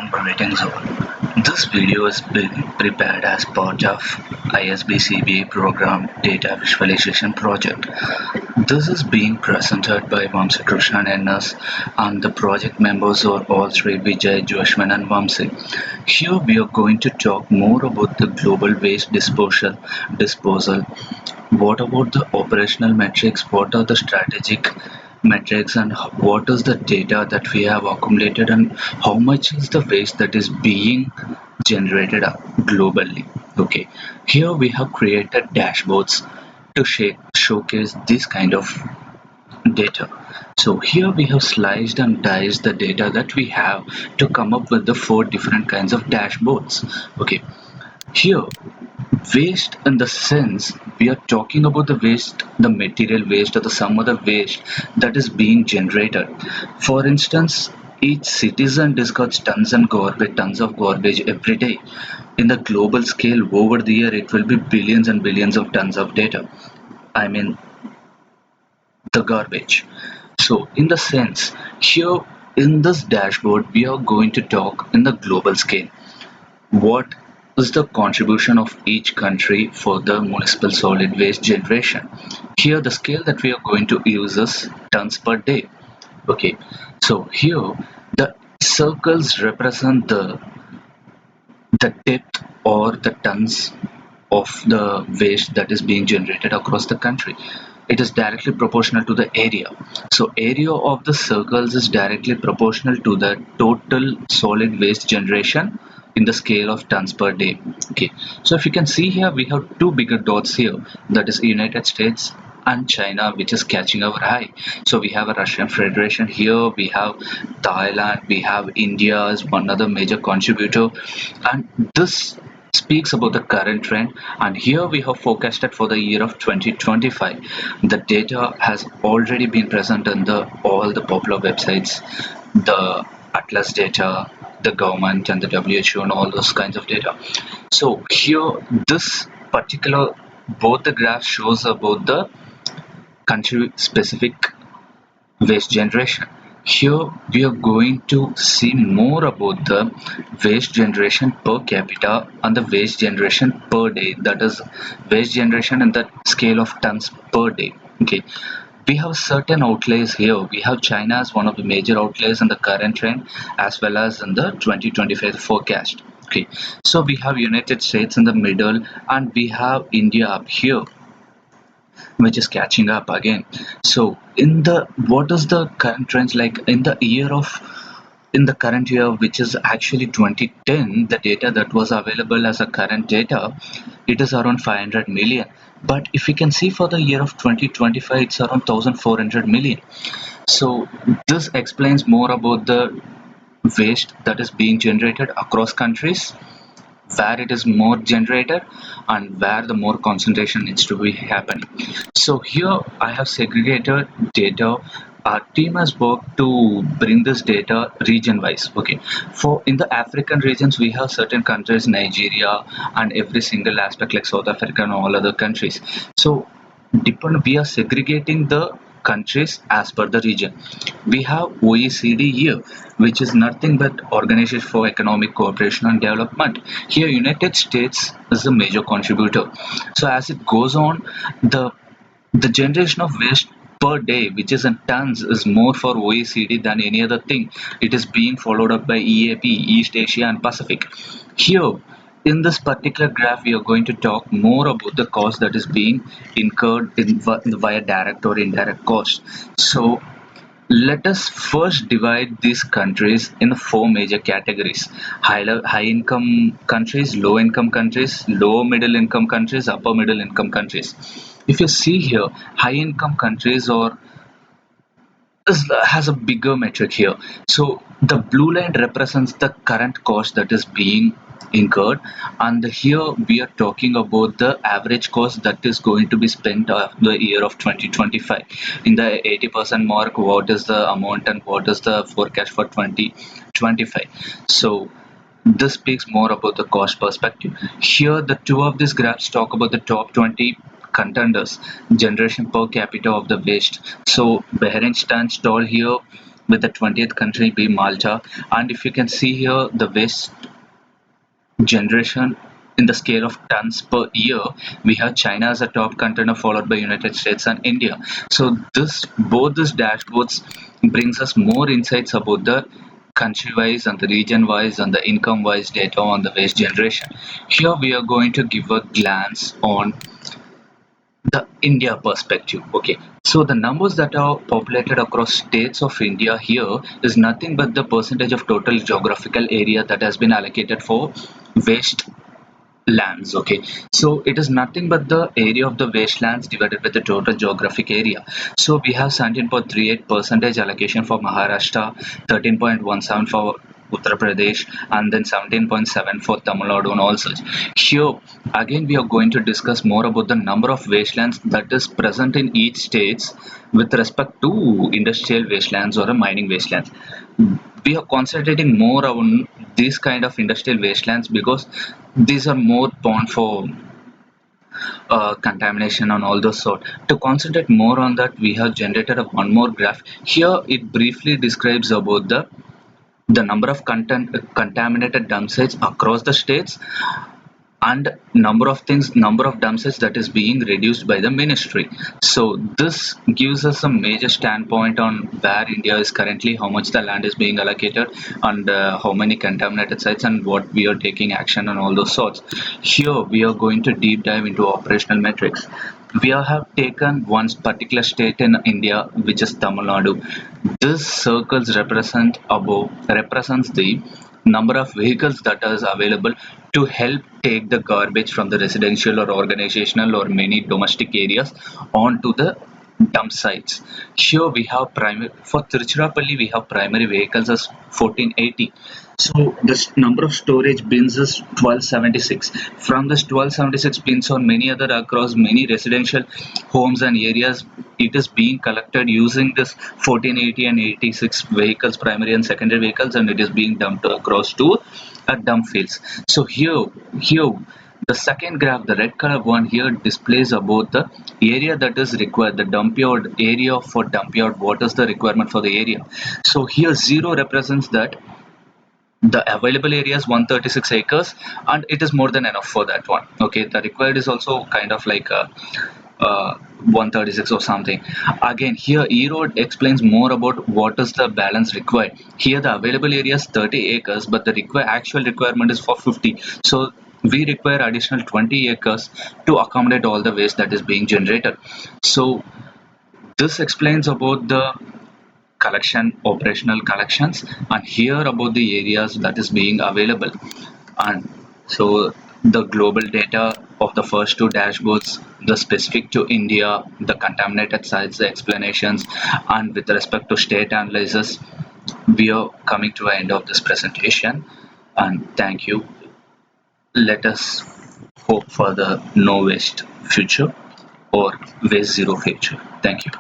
warm greetings all. This video is being prepared as part of ISB program Data Visualization Project. This is being presented by Vamsi and us, and the project members are all three Vijay, Joswin and Vamsi. Here we are going to talk more about the global waste disposal. What about the operational metrics? What are the strategic metrics, and what is the data that we have accumulated, and how much is the waste that is being generated globally? Okay, here we have created dashboards to showcase this kind of data. So here we have sliced and diced the data that we have to come up with the four different kinds of dashboards. Okay, here waste in the sense we are talking about the waste, the material waste or the some other waste that is being generated. For instance, each citizen discards tons of garbage every day. In the global scale, over the year, it will be billions and billions of tons of data. I mean, the garbage. So, in the sense, here in this dashboard, we are going to talk in the global scale. What is the contribution of each country for the municipal solid waste generation? Here the scale that we are going to use is tons per day. Okay, so here the circles represent the depth or the tons of the waste that is being generated across the country. It is directly proportional to the area. So area of the circles is directly proportional to the total solid waste generation in the scale of tons per day. Okay, so if you can see here, we have two bigger dots here, that is United States and China, which is catching our eye. So we have a Russian Federation here, we have Thailand, we have India as one other major contributor, and this speaks about the current trend. And here we have forecasted for the year of 2025. The data has already been present in the all the popular websites, the Atlas data, the government and the WHO and all those kinds of data. So here this particular both the graph shows about the country specific waste generation. Here we are going to see more about the waste generation per capita and the waste generation per day, that is waste generation in the scale of tons per day. Okay, we have certain outliers here. We have China as one of the major outliers in the current trend as well as in the 2025 forecast. Okay, so we have United States in the middle and we have India up here, which is catching up again. So in the what is the current trends like in the year of in the current year, which is actually 2010, the data that was available as a current data, it is around 500 million. But if you can see for the year of 2025, it's around 1400 million. So this explains more about the waste that is being generated across countries, where it is more generated and where the more concentration needs to be happening. So here I have segregated data. Our team has worked to bring this data region wise. Okay, for in the African regions we have certain countries, Nigeria and every single aspect like South Africa and all other countries. So we are segregating the countries as per the region. We have OECD here, which is nothing but Organization for Economic Cooperation and Development. Here United States is the major contributor. So as it goes on, the generation of waste per day, which is in tons, is more for OECD than any other thing. It is being followed up by EAP, East Asia and Pacific. Here in this particular graph, we are going to talk more about the cost that is being incurred via direct or indirect cost. So let us first divide these countries in four major categories: high income countries, low income countries, low middle income countries, upper middle income countries. If you see here, high income countries or has a bigger metric here. So the blue line represents the current cost that is being incurred, and here we are talking about the average cost that is going to be spent of the year of 2025. In the 80% mark, what is the amount and what is the forecast for 2025? So this speaks more about the cost perspective. Here the two of these graphs talk about the top 20 contenders generation per capita of the waste. So Bahrain stands tall here. with the 20th country be Malta. And if you can see here, the waste generation in the scale of tons per year, we have China as a top contender, followed by United States and India. So this both these dashboards brings us more insights about the country wise and the region wise and the income wise data on the waste generation. Here we are going to give a glance on the India perspective. Okay, so the numbers that are populated across states of India here is nothing but the percentage of total geographical area that has been allocated for waste lands. Okay, so it is nothing but the area of the wastelands divided by the total geographic area. So we have 17.38 percentage allocation for Maharashtra, 13.17 for Uttar Pradesh, and then 17.7 for Tamil Nadu and all such. Here again we are going to discuss more about the number of wastelands that is present in each states with respect to industrial wastelands or a mining wastelands. We are concentrating more on these kind of industrial wastelands because these are more prone for contamination and all those sort. To concentrate more on that, we have generated one more graph. Here it briefly describes about the number of contaminated dump sites across the states and number of dump sites that is being reduced by the ministry. So this gives us a major standpoint on where India is currently, how much the land is being allocated, and how many contaminated sites and what we are taking action on all those sorts. Here we are going to deep dive into operational metrics. We have taken one particular state in India, which is Tamil Nadu. This circles represents the number of vehicles that is available to help take the garbage from the residential or organizational or many domestic areas onto the dump sites. Here we have primary for Tiruchirappalli, we have primary vehicles as 1480. So this number of storage bins is 1276. From this 1276 bins or many other across many residential homes and areas, it is being collected using this 1480 and 86 vehicles, primary and secondary vehicles, and it is being dumped across to dump fields. So here the second graph, the red color one here displays about the area that is required, the dump yard area for dump yard, what is the requirement for the area. So here 0 represents that the available area is 136 acres and it is more than enough for that one. Okay, the required is also kind of like a 136 or something. Again, here E-Road explains more about what is the balance required. Here the available area is 30 acres, but the actual requirement is for 50. So we require additional 20 acres to accommodate all the waste that is being generated. So this explains about the operational collections, and here about the areas that is being available. And so the global data of the first two dashboards, the specific to India, the contaminated sites, the explanations, and with respect to state analysis, we are coming to the end of this presentation. And thank you. Let us hope for the no waste future or waste zero future. Thank you.